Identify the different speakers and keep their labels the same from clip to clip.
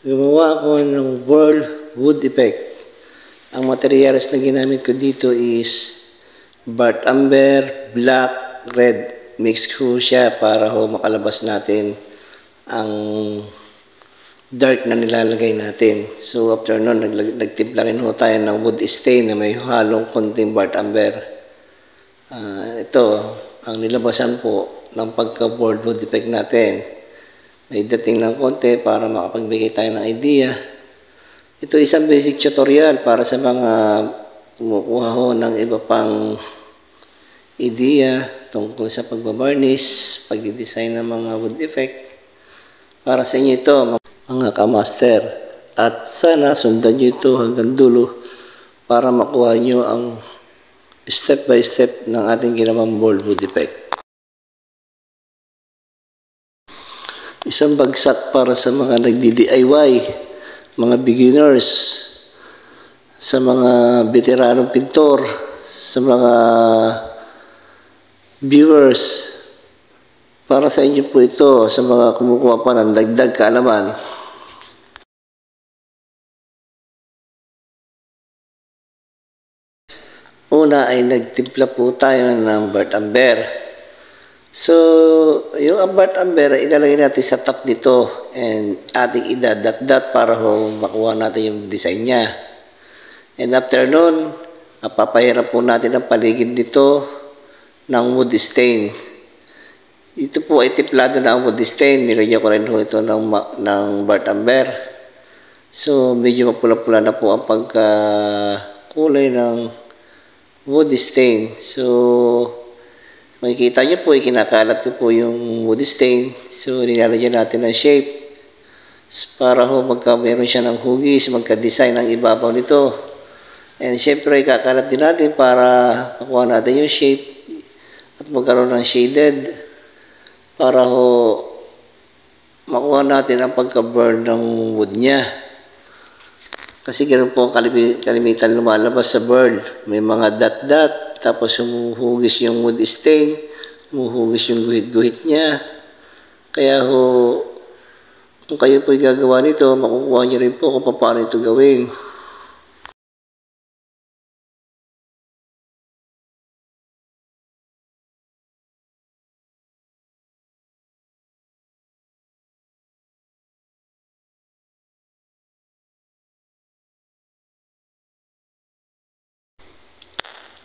Speaker 1: Gumawa ako ng World Wood Effect. Ang materials na ginamit ko dito is burnt umber, black, red. Mix ko siya para makalabas natin ang dark na nilalagay natin. So after nun, nagtimpla rin tayo ng wood stain na may halong konting burnt umber. Ito, ang nilabasan po ng pagka-World Wood Effect natin. May dating ng konti para makapagbigay tayo ng idea. Ito isang basic tutorial para sa mga kumukuha ng iba pang idea tungkol sa pagbabarnish, pagdidesign ng mga wood effect. Para sa inyo ito, mga kamaster. At sana sundan nyo ito hanggang dulo para makuha nyo ang step by step ng ating ginawang World Wood Effect. Isang bagsak para sa mga nagdi-DIY, mga beginners, sa mga veteranong pintor, sa mga viewers. Para sa inyo po ito, sa mga kumukuha pa ng dagdag kaalaman. Una ay nagtimpla po tayo ng burnt umber. So, yung burnt umber, ilalagay natin sa top nito and ating idadat-dat para makuha natin yung design niya. And after nun, papahirap po natin ang paligid nito ng wood stain. Ito po ay timplado na ang wood stain. Nilagyan ko rin ito ng burnt umber. So, medyo mapula-pula na po ang pagkakulay ng wood stain. So, makikita nyo po, kinakalat ko po yung wood stain. So, nilalagyan natin ng shape para magka meron siya ng hugis, magka-design ang ibabaw nito. And syempre, kakalat din natin para makuha natin yung shape at magkaroon ng shaded para makuha natin ang pagka-burn ng wood niya. Kasi ganoon po kalimitan lumalabas sa burn. May mga dot-dot, tapos humuhugis yung wood stain, humuhugis yung guhit-guhit niya. Kaya kung kayo po'y gagawa nito, makukuha nyo rin po kung paano ito gawin.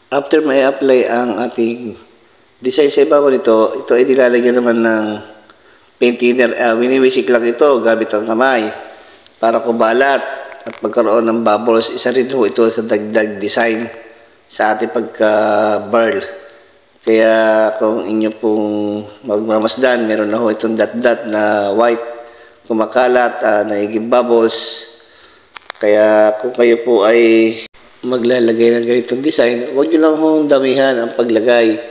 Speaker 1: After may apply ang ating design sa ibabaw nito, ito ay nilalagyan naman ng paint thinner. Winiwisik lang ito gamit ang kamay para kumalat at magkaroon ng bubbles. Isa rin po ito sa dagdag design sa ating pagka-burl. Kaya kung inyo pong magmamasdan, meron na itong dot-dot na white kumakalat, naiging bubbles. Kaya kung kayo po ay maglalagay ng ganitong design, huwag nyo lang damihan ang paglagay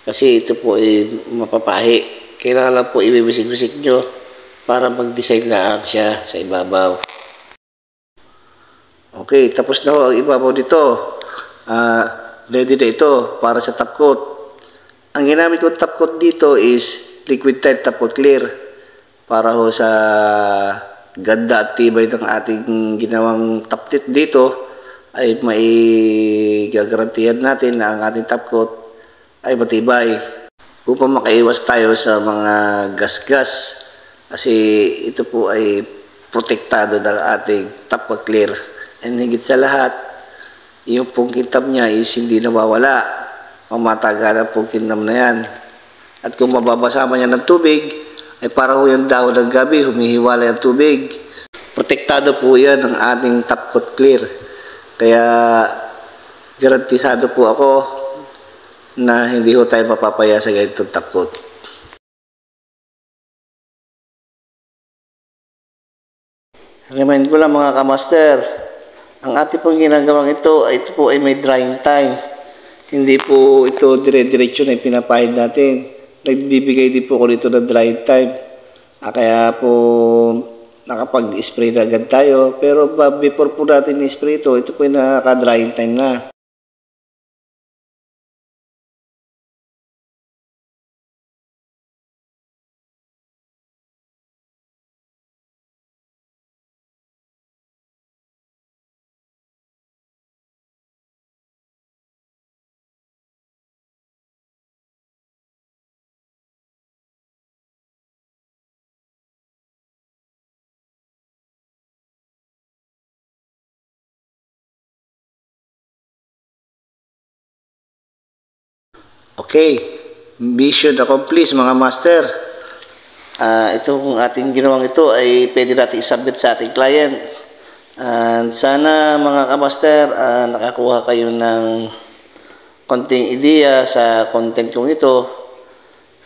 Speaker 1: kasi ito po ay mapapahi. Kailangan lang po ibibisik-bisik nyo para mag-design lang siya sa ibabaw. Okay, tapos na ang ibabaw dito. Ready na ito para sa top coat. Ang ginamit kong top coat dito is liquid tile top coat clear para sa ganda at tibay ng ating ginawang top tip dito ay may gagarantiyan natin na ang ating top coat ay matibay upang makaiwas tayo sa mga gas-gas kasi ito po ay protektado ng ating top coat clear. And higit sa lahat, yung pong kintab niya is hindi nawawala. Mamatagal ang pong kintab na yan. At kung mababasa man yan ng tubig, ay para yung dahon ng gabi, humihiwalay ang tubig. Protektado po yan ng ating top coat clear. Kaya garantisado po ako na hindi tayo mapapaya sa ganitong top coat. Remind ko lang mga kamaster, ang ating pong ginagawang ito po ay may drying time. Hindi po ito dire-diretso na pinapahid natin. Nagbibigay din po ko nito ng drying time. Kaya po nakapag-spray na agad tayo. Pero before po natin i-spray ito po ay nakaka-drying time na. Okay, mission accomplished mga master. Itong ating ginawang ito ay pwede natin isubmit sa ating client. And sana mga kamaster, nakakuha kayo ng konting ideya sa content kong ito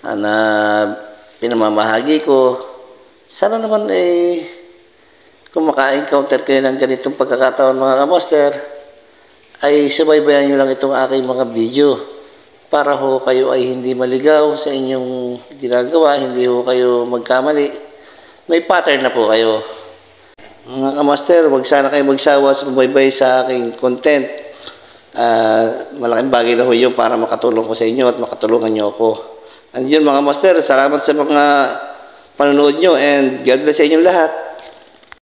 Speaker 1: na pinamamahagi ko. Sana naman kung maka-encounter kayo ng ganitong pagkakataon mga kamaster, ay subaybayan nyo lang itong aking mga video para ho kayo ay hindi maligaw sa inyong ginagawa, hindi ho kayo magkamali. May pattern na po kayo. Mga kamaster, wag sana kayo magsawa sa pagbaybay sa aking content. Malaking bagay na ho yun para makatulong ko sa inyo at makatulungan nyo ako. And yun mga master, salamat sa mga panonood nyo and God bless sa inyong lahat.